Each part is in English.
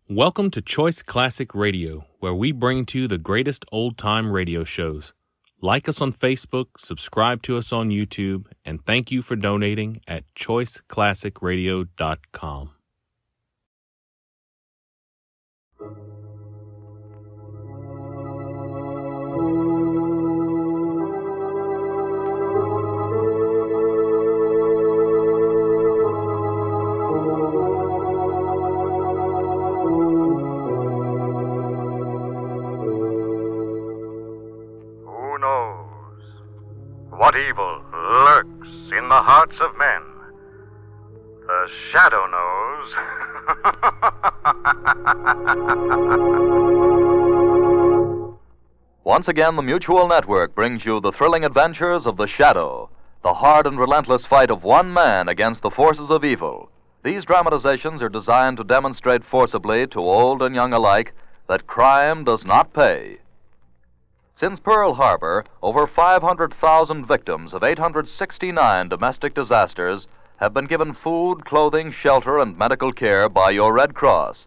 Welcome to Choice Classic Radio, where we bring to you the greatest old-time radio shows. Like us on Facebook, subscribe to us on YouTube, and thank you for donating at choiceclassicradio.com. What evil lurks in the hearts of men? The Shadow knows. Once again, the Mutual Network brings you the thrilling adventures of the Shadow, the hard and relentless fight of one man against the forces of evil. These dramatizations are designed to demonstrate forcibly to old and young alike that crime does not pay. Since Pearl Harbor, over 500,000 victims of 869 domestic disasters have been given food, clothing, shelter, and medical care by your Red Cross.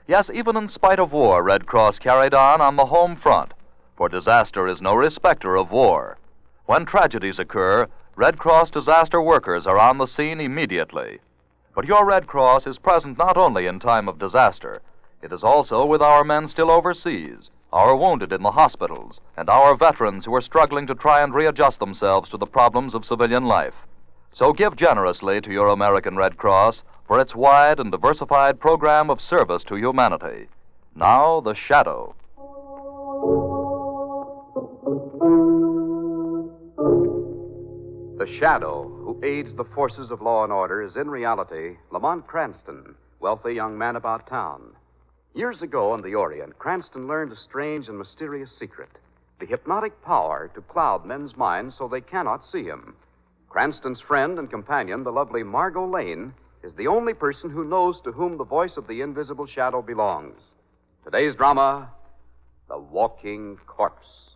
Yes, even in spite of war, Red Cross carried on the home front, for disaster is no respecter of war. When tragedies occur, Red Cross disaster workers are on the scene immediately. But your Red Cross is present not only in time of disaster, it is also with our men still overseas, our wounded in the hospitals, and our veterans who are struggling to try and readjust themselves to the problems of civilian life. So give generously to your American Red Cross for its wide and diversified program of service to humanity. Now, the Shadow. The Shadow, who aids the forces of law and order, is in reality Lamont Cranston, wealthy young man about town. Years ago in the Orient, Cranston learned a strange and mysterious secret, the hypnotic power to cloud men's minds so they cannot see him. Cranston's friend and companion, the lovely Margot Lane, is the only person who knows to whom the voice of the invisible shadow belongs. Today's drama, The Walking Corpse.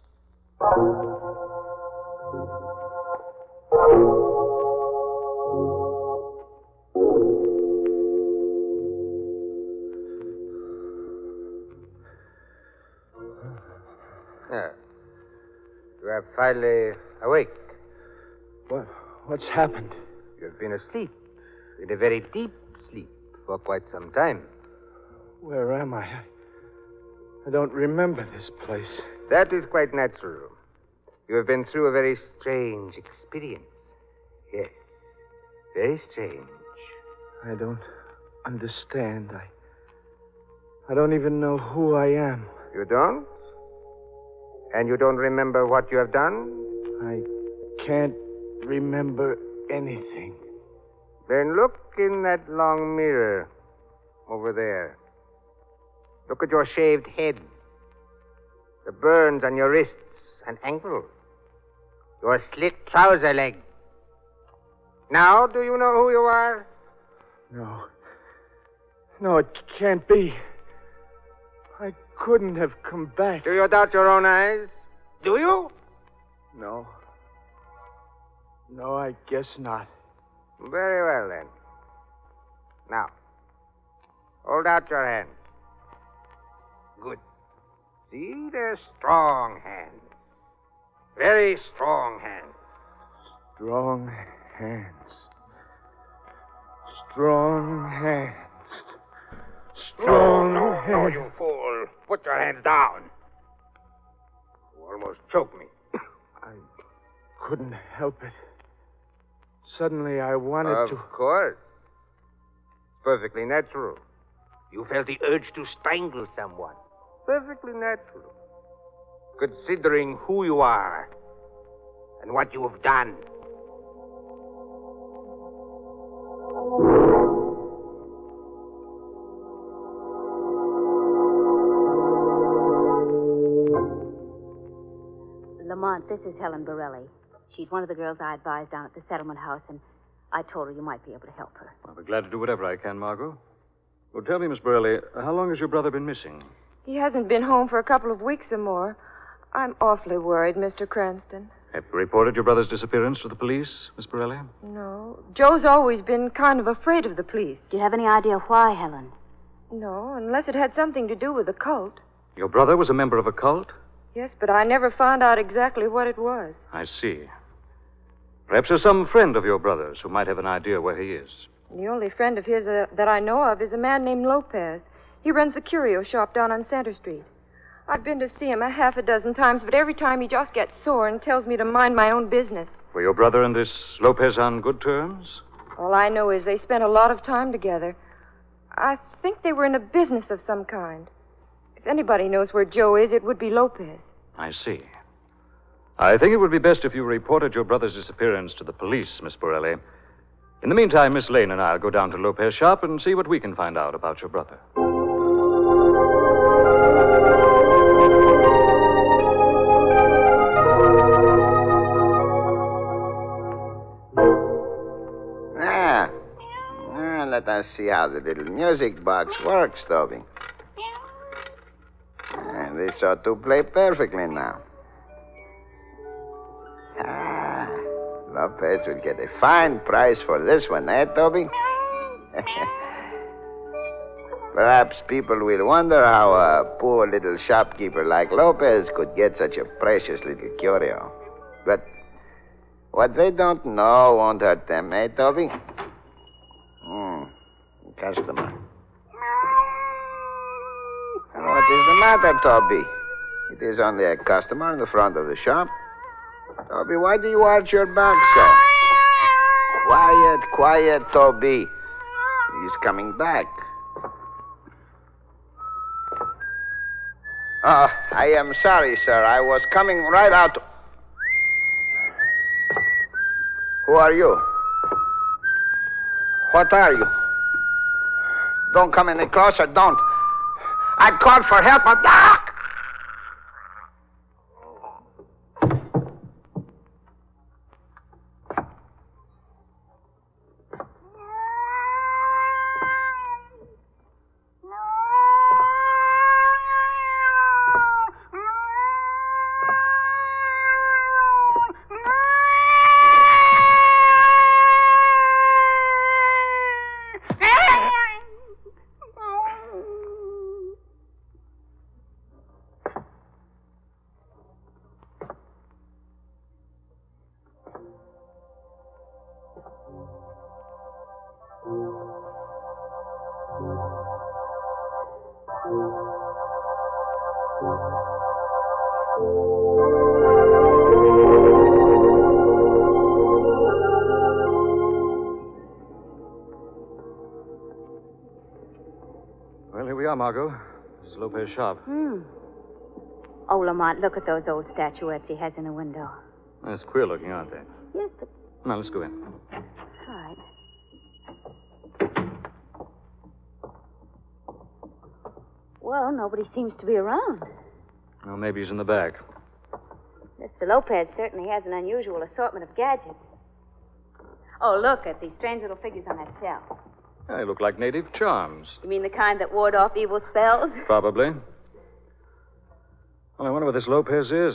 You are finally awake. What's happened? You've been asleep, in a very deep sleep, for quite some time. Where am I? I don't remember this place. That is quite natural. You have been through a very strange experience. Yes, very strange. I don't understand. I don't even know who I am. You don't? And you don't remember what you have done? I can't remember anything. Then look in that long mirror over there. Look at your shaved head, the burns on your wrists and ankles, your slit trouser leg. Now, do you know who you are? No, it can't be. I couldn't have come back. Do you doubt your own eyes? Do you? No, I guess not. Very well, then. Now, hold out your hand. Good. See, they're strong hands. Very strong hands. Strong hands. Strong hands. Strong hands. No, you fool. Put your hands down. You almost choked me. I couldn't help it. Suddenly I wanted to... Of course. Perfectly natural. You felt the urge to strangle someone. Perfectly natural. Considering who you are and what you have done. Lamont, this is Helen Borelli. She's one of the girls I advised down at the settlement house, and I told her you might be able to help her. I'll be glad to do whatever I can, Margot. Well, tell me, Miss Burley, how long has your brother been missing? He hasn't been home for a couple of weeks or more. I'm awfully worried, Mr. Cranston. Have you reported your brother's disappearance to the police, Miss No. Joe's always been kind of afraid of the police. Do you have any idea why, Helen? No, unless it had something to do with the cult. Your brother was a member of a cult? Yes, but I never found out exactly what it was. I see. Perhaps there's some friend of your brother's who might have an idea where he is. The only friend of his that I know of is a man named Lopez. He runs the curio shop down on Center Street. I've been to see him a half a dozen times, but every time he just gets sore and tells me to mind my own business. Were your brother and this Lopez on good terms? All I know is they spent a lot of time together. I think they were in a business of some kind. If anybody knows where Joe is, it would be Lopez. I see. I think it would be best if you reported your brother's disappearance to the police, Miss Borelli. In the meantime, Miss Lane and I'll go down to Lopez's shop and see what we can find out about your brother. Let us see how the little music box works, Toby. And this ought to play perfectly now. Lopez will get a fine price for this one, eh, Toby? Perhaps people will wonder how a poor little shopkeeper like Lopez could get such a precious little curio. But what they don't know won't hurt them, eh, Toby? Customer. What is the matter, Toby? It is only a customer in the front of the shop. Toby, why do you arch your back so? Quiet, quiet, Toby. He's coming back. Oh, I am sorry, sir. I was coming right out. Who are you? What are you? Don't come any closer, don't. I called for help, but... Well, here we are, Margot. This is Lopez's shop. Oh, Lamont, look at those old statuettes he has in the window. That's queer looking, aren't they? Yes, but... Now, let's go in. All right. Well, nobody seems to be around. Well, maybe he's in the back. Mr. Lopez certainly has an unusual assortment of gadgets. Oh, look at these strange little figures on that shelf. They look like native charms. You mean the kind that ward off evil spells? Probably. Well, I wonder what this Lopez is.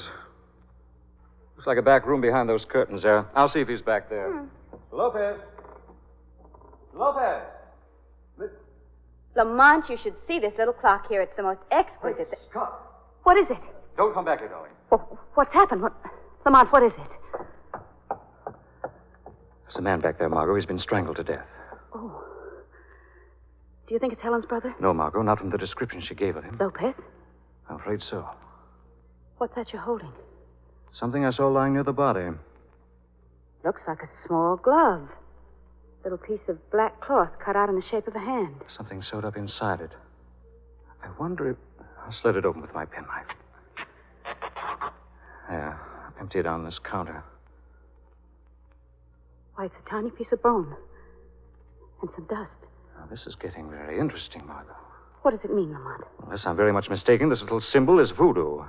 Looks like a back room behind those curtains there. I'll see if he's back there. Lopez! Lopez! Lamont, you should see this little clock here. It's the most exquisite... Wait, stop. What is it? Don't come back here, darling. What's happened? Lamont, what is it? There's a man back there, Margot. He's been strangled to death. Oh. Do you think it's Helen's brother? No, Margot, not from the description she gave of him. Lopez? I'm afraid so. What's that you're holding? Something I saw lying near the body. Looks like a small glove. Little piece of black cloth cut out in the shape of a hand. Something sewed up inside it. I wonder if... I'll slit it open with my penknife. There. Empty it on this counter. Why, it's a tiny piece of bone. And some dust. Now, this is getting very interesting, Margot. What does it mean, Lamont? Unless I'm very much mistaken, this little symbol is voodoo.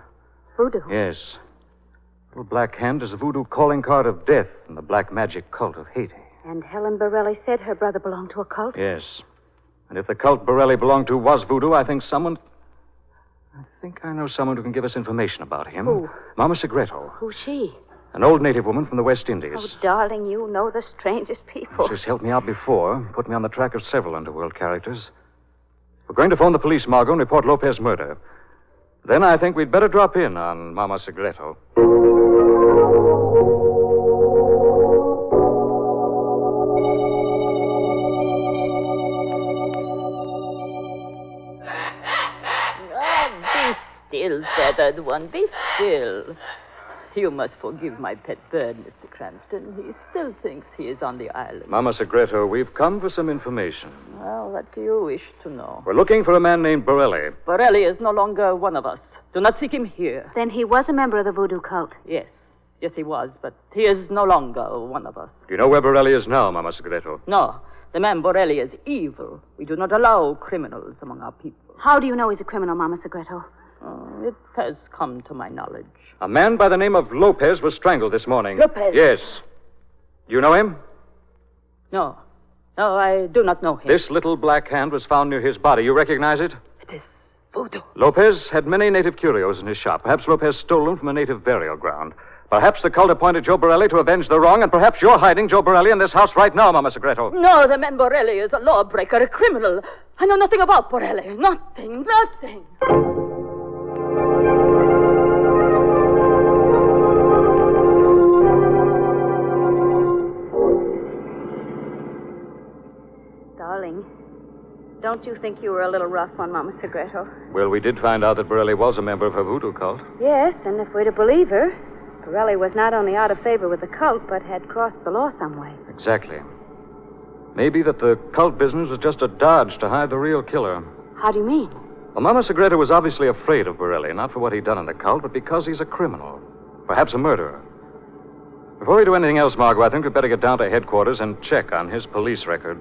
Voodoo? Yes. The little black hand is a voodoo calling card of death in the black magic cult of Haiti. And Helen Borelli said her brother belonged to a cult? Yes. And if the cult Borelli belonged to was voodoo, I think I know someone who can give us information about him. Who? Mama Segreto. Who's she? An old native woman from the West Indies. Oh, darling, you know the strangest people. She's helped me out before, put me on the track of several underworld characters. We're going to phone the police, Margot, and report Lopez's murder. Then I think we'd better drop in on Mama Segreto. Be still, feathered one. Be still. You must forgive my pet bird, Mr. Cranston. He still thinks he is on the island. Mama Segreto, we've come for some information. Well, what do you wish to know? We're looking for a man named Borelli. Borelli is no longer one of us. Do not seek him here. Then he was a member of the voodoo cult. Yes. Yes, he was, but he is no longer one of us. Do you know where Borelli is now, Mama Segreto? No. The man Borelli is evil. We do not allow criminals among our people. How do you know he's a criminal, Mama Segreto? It has come to my knowledge. A man by the name of Lopez was strangled this morning. Lopez? Yes. Do you know him? No. No, I do not know him. This little black hand was found near his body. You recognize it? It is voodoo. Lopez had many native curios in his shop. Perhaps Lopez stole them from a native burial ground. Perhaps the cult appointed Joe Borelli to avenge the wrong, and perhaps you're hiding Joe Borelli in this house right now, Mama Segreto. No, the man Borelli is a lawbreaker, a criminal. I know nothing about Borelli. Nothing. Darling, don't you think you were a little rough on Mama Segreto? Well, we did find out that Borelli was a member of her voodoo cult. Yes, and if we're to believe her, Borelli was not only out of favor with the cult, but had crossed the law some way. Exactly. Maybe that the cult business was just a dodge to hide the real killer. How do you mean? Well, Mama Segreto was obviously afraid of Borelli, not for what he'd done in the cult, but because he's a criminal. Perhaps a murderer. Before we do anything else, Margot, I think we'd better get down to headquarters and check on his police record.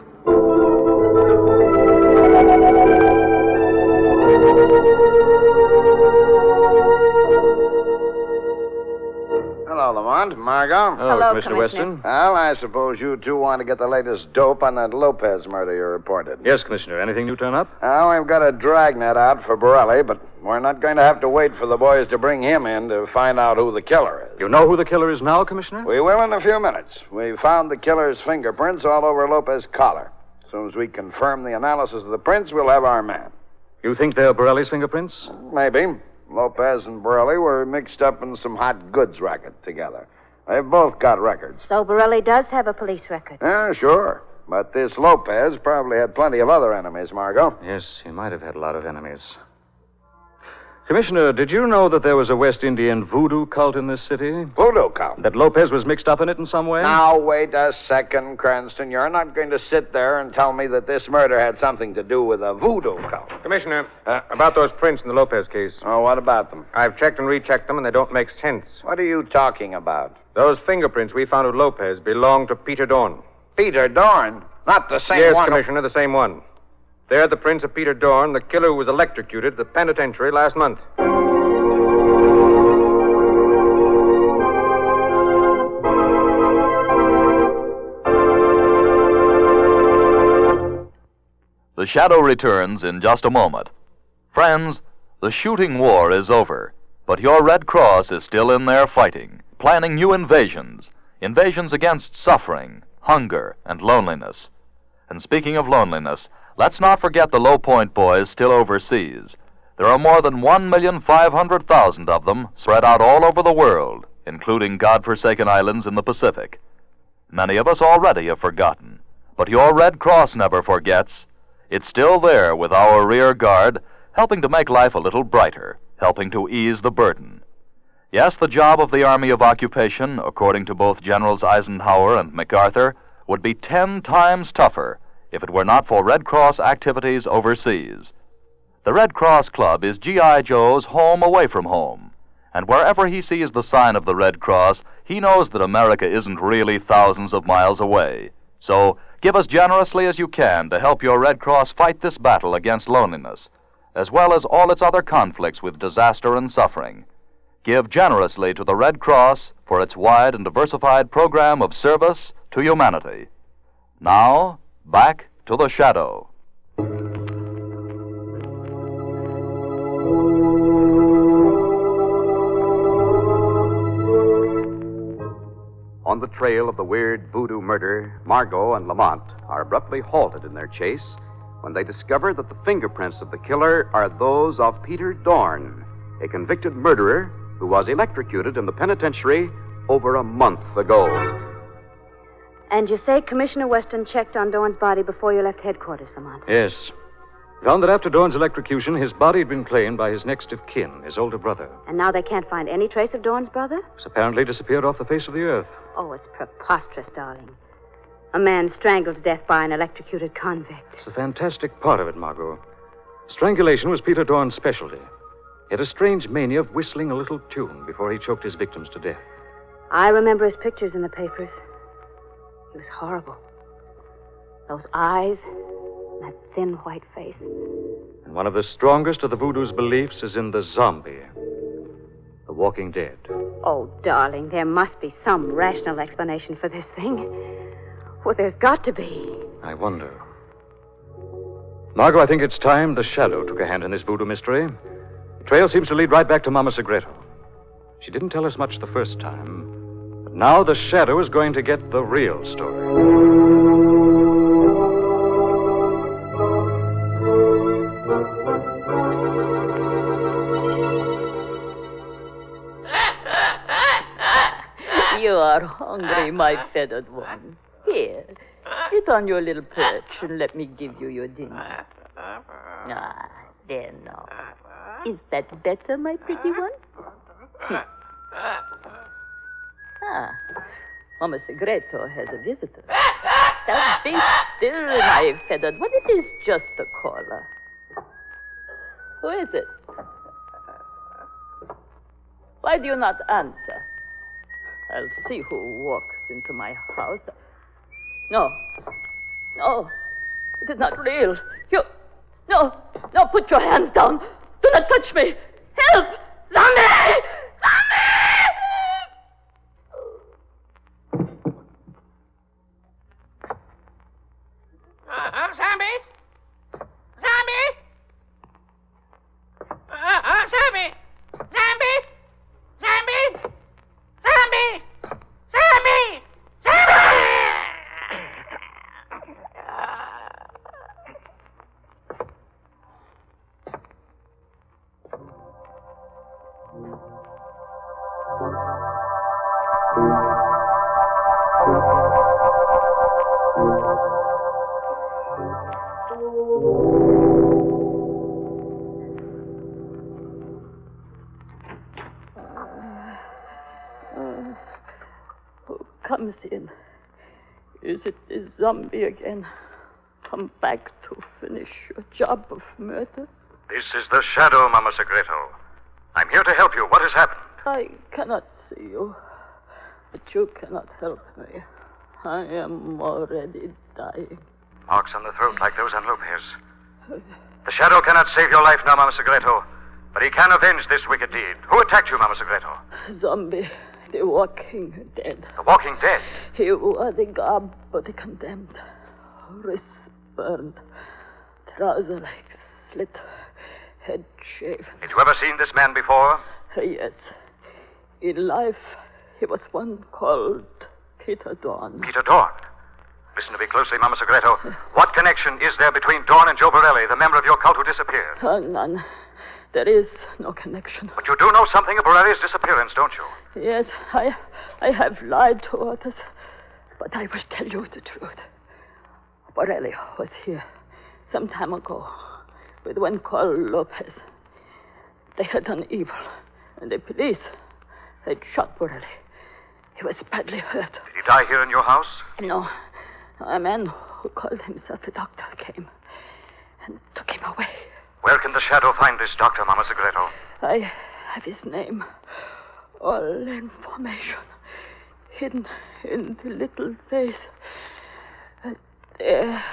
Hello, Lamont. Margot. Hello, Mr. Weston. Well, I suppose you two want to get the latest dope on that Lopez murder you reported. Yes, Commissioner. Anything new turn up? Well, we've got a dragnet out for Borelli, but we're not going to have to wait for the boys to bring him in to find out who the killer is. You know who the killer is now, Commissioner? We will in a few minutes. We found the killer's fingerprints all over Lopez's collar. As soon as we confirm the analysis of the prints, we'll have our man. You think they're Borelli's fingerprints? Maybe. Lopez and Borelli were mixed up in some hot goods racket together. They've both got records. So Borelli does have a police record. Yeah, sure. But this Lopez probably had plenty of other enemies, Margot. Yes, he might have had a lot of enemies. Commissioner, did you know that there was a West Indian voodoo cult in this city? Voodoo cult? That Lopez was mixed up in it in some way? Now, wait a second, Cranston. You're not going to sit there and tell me that this murder had something to do with a voodoo cult. Commissioner, about those prints in the Lopez case. Oh, what about them? I've checked and rechecked them, and they don't make sense. What are you talking about? Those fingerprints we found with Lopez belong to Peter Dorn. Peter Dorn? Not the same Yes, one. Commissioner, the same one. They're the prints of Peter Dorn, the killer who was electrocuted at the penitentiary last month. The Shadow returns in just a moment. Friends, the shooting war is over, but your Red Cross is still in there fighting, planning new invasions against suffering, hunger, and loneliness. And speaking of loneliness, let's not forget the Low Point boys still overseas. There are more than 1,500,000 of them spread out all over the world, including godforsaken islands in the Pacific. Many of us already have forgotten, but your Red Cross never forgets. It's still there with our rear guard, helping to make life a little brighter, helping to ease the burden. Yes, the job of the Army of Occupation, according to both Generals Eisenhower and MacArthur, would be 10 times tougher if it were not for Red Cross activities overseas. The Red Cross Club is G.I. Joe's home away from home, and wherever he sees the sign of the Red Cross, he knows that America isn't really thousands of miles away. So, give as generously as you can to help your Red Cross fight this battle against loneliness, as well as all its other conflicts with disaster and suffering. Give generously to the Red Cross for its wide and diversified program of service to humanity. Now, back to the Shadow. On the trail of the weird voodoo murder, Margot and Lamont are abruptly halted in their chase when they discover that the fingerprints of the killer are those of Peter Dorn, a convicted murderer who was electrocuted in the penitentiary over a month ago. And you say Commissioner Weston checked on Dorn's body before you left headquarters, Lamont? Yes. Found that after Dorn's electrocution, his body had been claimed by his next of kin, his older brother. And now they can't find any trace of Dorn's brother? He's apparently disappeared off the face of the earth. Oh, it's preposterous, darling. A man strangled to death by an electrocuted convict. It's the fantastic part of it, Margot. Strangulation was Peter Dorn's specialty. He had a strange mania of whistling a little tune before he choked his victims to death. I remember his pictures in the papers. He was horrible. Those eyes, that thin white face. And one of the strongest of the voodoo's beliefs is in the zombie, the walking dead. Oh, darling, there must be some rational explanation for this thing. Well, there's got to be. I wonder. Margot, I think it's time the Shadow took a hand in this voodoo mystery. The trail seems to lead right back to Mama Segreto. She didn't tell us much the first time, but now the Shadow is going to get the real story. You are hungry, my feathered one. Here, sit on your little perch and let me give you your dinner. Ah, there now. Is that better, my pretty one? Mama Segreto has a visitor. Now be still, my feathered one. It is just a caller. Who is it? Why do you not answer? I'll see who walks into my house. No. It is not real. No, put your hands down. Do not touch me. Help! Zombie! Who comes in? Is it the zombie again? Come back to finish your job of murder? This is the Shadow, Mama Segreto. I'm here to help you. What has happened? I cannot see you, but you cannot help me. I am already dying. Marks on the throat like those on Lopez. The Shadow cannot save your life now, Mama Segreto, but he can avenge this wicked deed. Who attacked you, Mama Segreto? Zombie, the walking dead. The walking dead? He wore the garb of the condemned. Wrists burned, trouser legs slit, head shaved. Had you ever seen this man before? Yes. In life, he was one called Peter Dorn. Peter Dorn? Listen to me closely, Mama Segreto. What connection is there between Dorn and Joe Borelli, the member of your cult who disappeared? None. There is no connection. But you do know something of Borelli's disappearance, don't you? Yes, I have lied to others, but I will tell you the truth. Borelli was here some time ago with one called Lopez. They had done evil, and the police had shot Borelli. He was badly hurt. Did he die here in your house? No. A man who called himself a doctor came and took him away. Where can the Shadow find this doctor, Mama Segreto? I have his name. All information hidden in the little face. There.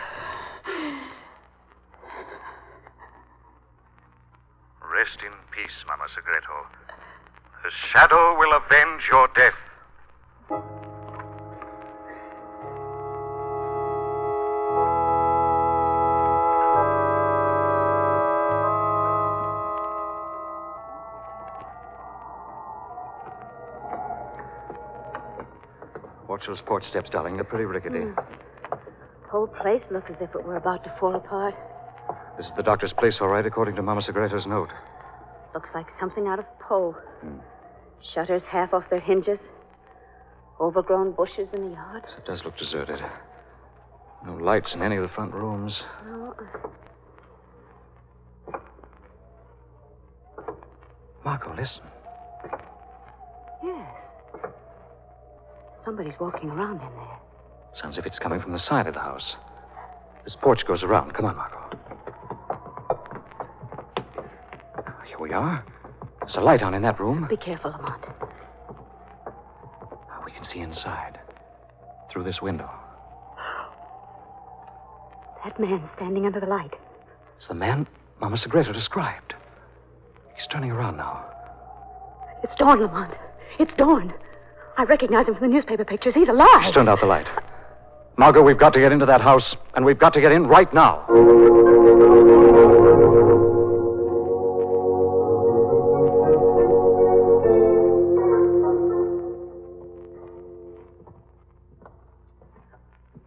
Rest in peace, Mama Segreto. The Shadow will avenge your death. Watch those porch steps, darling. They're pretty rickety. The whole place looks as if it were about to fall apart. This is the doctor's place, all right, according to Mama Segreto's note. Looks like something out of Poe. Shutters half off their hinges. Overgrown bushes in the yard. It does look deserted. No lights in any of the front rooms. No. Marco, listen. Yes. Somebody's walking around in there. Sounds as if it's coming from the side of the house. This porch goes around. Come on, Marco. Here we are. There's a light on in that room. Be careful, Lamont. Now we can see inside. Through this window. That man standing under the light. It's the man Mama Segreto described. He's turning around now. It's Dorn, Lamont. It's Dorn. I recognize him from the newspaper pictures. He's alive. He's turned out the light. Margot, we've got to get into that house, and we've got to get in right now.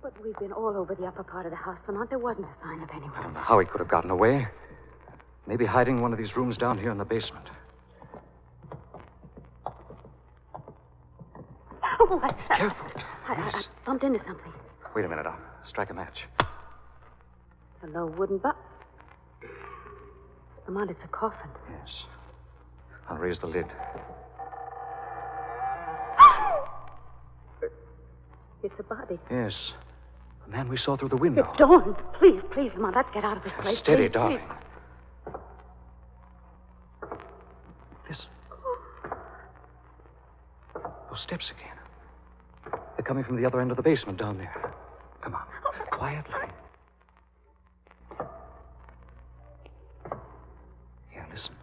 But we've been all over the upper part of the house, Lamont. There wasn't a sign of anyone. I don't know how he could have gotten away. Maybe hiding in one of these rooms down here in the basement. Oh, Careful. I bumped into something. Wait a minute. I'll strike a match. It's a low wooden box. Lamont, it's a coffin. Yes. I'll raise the lid. It's a body. Yes. The man we saw through the window. It's Dawn. Please, please, Lamont, let's get out of this place. Steady, please, darling. Please. Listen. Those steps again. They're coming from the other end of the basement down there. Come on. Quietly. Here, listen.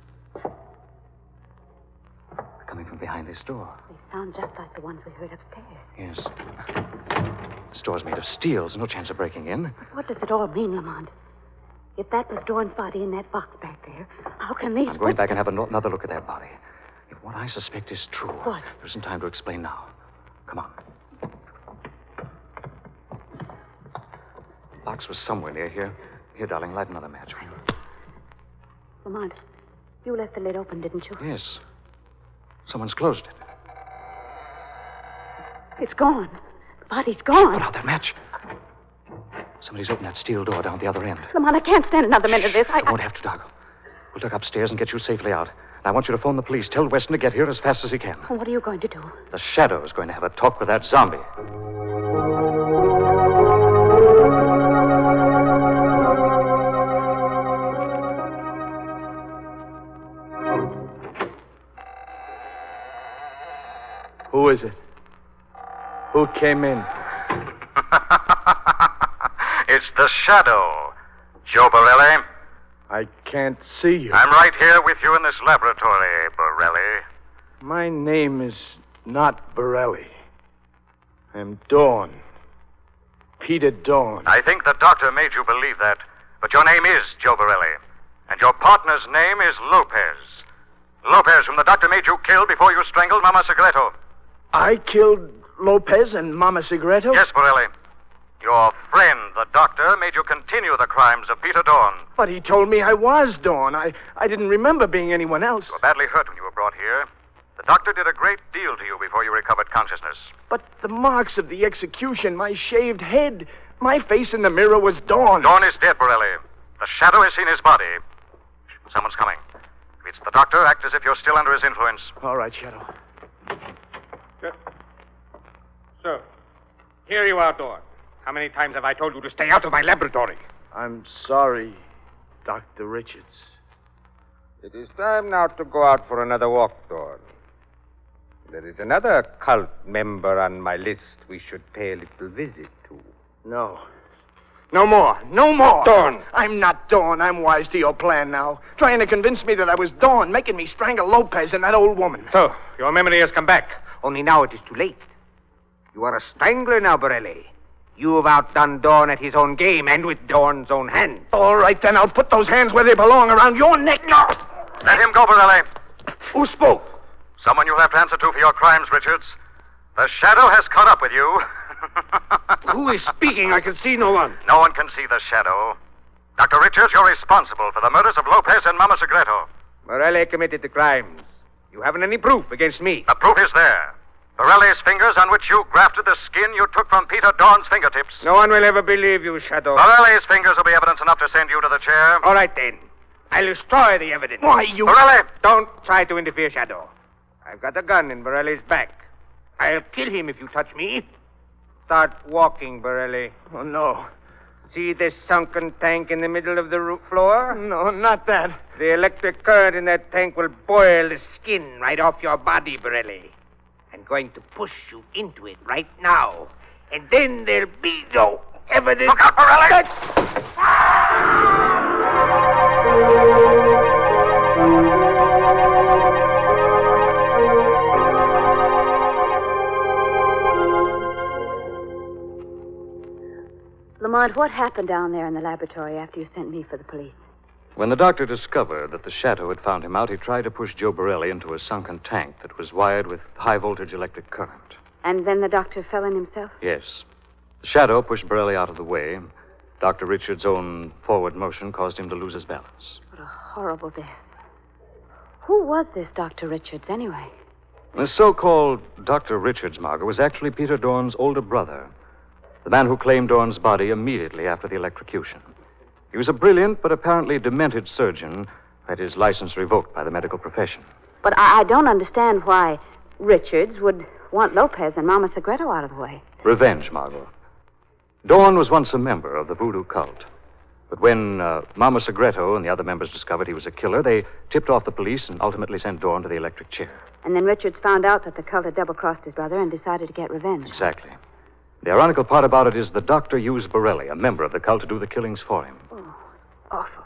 They're coming from behind this door. They sound just like the ones we heard upstairs. Yes. This door's made of steel. There's no chance of breaking in. What does it all mean, Lamont? If that was Dorn's body in that box back there, how can these... I'm going back and have another look at that body. If what I suspect is true... What? There isn't time to explain now. Come on. The box was somewhere near here. Here, darling, light another match. Lamont, you left the lid open, didn't you? Yes. Someone's closed it. It's gone. The body's gone. Put out that match. Somebody's opened that steel door down the other end. Lamont, I can't stand another minute of this. I won't have to, Dargo. We'll duck upstairs and get you safely out. And I want you to phone the police. Tell Weston to get here as fast as he can. What are you going to do? The Shadow is going to have a talk with that zombie. Who is it? Who came in? It's the Shadow. Joe Borelli. I can't see you. I'm right here with you in this laboratory, Borelli. My name is not Borelli. I'm Dawn. Peter Dawn. I think the doctor made you believe that, but your name is Joe Borelli, and your partner's name is Lopez. Lopez, whom the doctor made you kill before you strangled Mama Segreto. I killed Lopez and Mama Segreto? Yes, Borelli. Your friend, the doctor, made you continue the crimes of Peter Dawn. But he told me I was Dawn. I didn't remember being anyone else. You were badly hurt when you were brought here. The doctor did a great deal to you before you recovered consciousness. But the marks of the execution, my shaved head, my face in the mirror was Dawn. Dawn is dead, Borelli. The Shadow has seen his body. Someone's coming. If it's the doctor, act as if you're still under his influence. All right, Shadow. So, here you are, Dawn. How many times have I told you to stay out of my laboratory? I'm sorry, Dr. Richards. It is time now to go out for another walk, Dawn. There is another cult member on my list we should pay a little visit to. No. No more. No more. Dawn. I'm not Dawn. I'm wise to your plan now. Trying to convince me that I was Dawn, making me strangle Lopez and that old woman. So, your memory has come back. Only now it is too late. You are a strangler now, Borelli. You have outdone Dawn at his own game and with Dawn's own hand. All right, then I'll put those hands where they belong, around your neck. No. Let him go, Borelli. Who spoke? Someone you'll have to answer to for your crimes, Richards. The Shadow has caught up with you. Who is speaking? I can see no one. No one can see the Shadow. Dr. Richards, you're responsible for the murders of Lopez and Mama Segreto. Borelli committed the crimes. You haven't any proof against me. The proof is there. Borelli's fingers on which you grafted the skin you took from Peter Dorn's fingertips. No one will ever believe you, Shadow. Borelli's fingers will be evidence enough to send you to the chair. All right, then. I'll destroy the evidence. Why, you... Borelli! Don't try to interfere, Shadow. I've got a gun in Borelli's back. I'll kill him if you touch me. Start walking, Borelli. Oh, no. See this sunken tank in the middle of the roof floor? No, not that. The electric current in that tank will boil the skin right off your body, Borelli. I'm going to push you into it right now. And then there'll be no evidence. Look out, Borelli! Lamont, what happened down there in the laboratory after you sent me for the police? When the doctor discovered that the Shadow had found him out, he tried to push Joe Borelli into a sunken tank that was wired with high-voltage electric current. And then the doctor fell in himself? Yes. The Shadow pushed Borelli out of the way. Dr. Richards' own forward motion caused him to lose his balance. What a horrible death. Who was this Dr. Richards, anyway? The so-called Dr. Richards, Margot, was actually Peter Dorn's older brother, the man who claimed Dorn's body immediately after the electrocution. He was a brilliant but apparently demented surgeon who had his license revoked by the medical profession. But I don't understand why Richards would want Lopez and Mama Segreto out of the way. Revenge, Margot. Dorn was once a member of the voodoo cult. But when Mama Segreto and the other members discovered he was a killer, they tipped off the police and ultimately sent Dorn to the electric chair. And then Richards found out that the cult had double-crossed his brother and decided to get revenge. Exactly. The ironical part about it is the doctor used Borelli, a member of the cult, to do the killings for him. Oh, awful.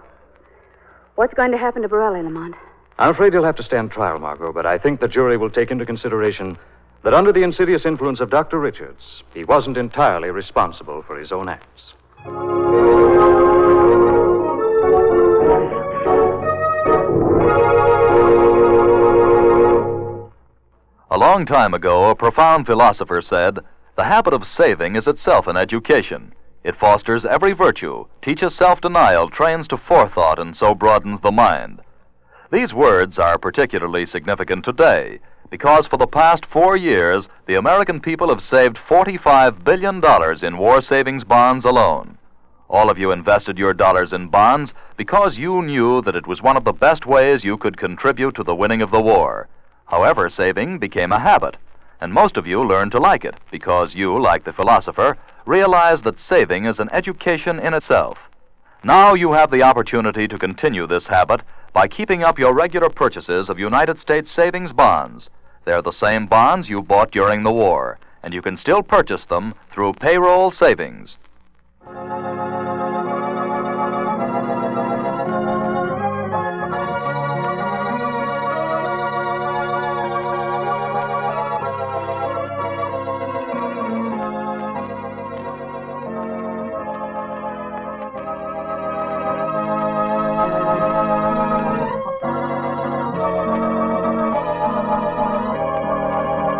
What's going to happen to Borelli, Lamont? I'm afraid he'll have to stand trial, Margot, but I think the jury will take into consideration that under the insidious influence of Dr. Richards, he wasn't entirely responsible for his own acts. A long time ago, a profound philosopher said, "The habit of saving is itself an education. It fosters every virtue, teaches self-denial, trains to forethought, and so broadens the mind." These words are particularly significant today, because for the past 4 years, the American people have saved $45 billion in war savings bonds alone. All of you invested your dollars in bonds because you knew that it was one of the best ways you could contribute to the winning of the war. However, saving became a habit, and most of you learned to like it because you, like the philosopher, realized that saving is an education in itself. Now you have the opportunity to continue this habit by keeping up your regular purchases of United States savings bonds. They're the same bonds you bought during the war, and you can still purchase them through payroll savings.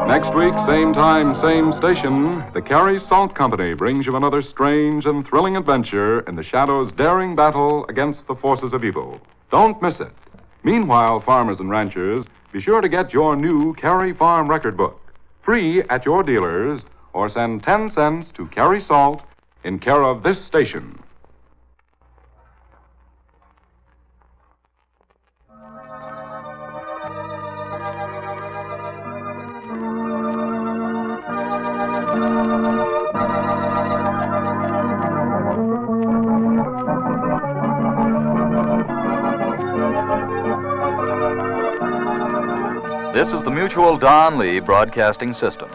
Next week, same time, same station, the Carrie Salt Company brings you another strange and thrilling adventure in the Shadow's daring battle against the forces of evil. Don't miss it. Meanwhile, farmers and ranchers, be sure to get your new Carrie Farm record book, free at your dealers, or send 10 cents to Carrie Salt in care of this station. This is the Mutual Don Lee Broadcasting System.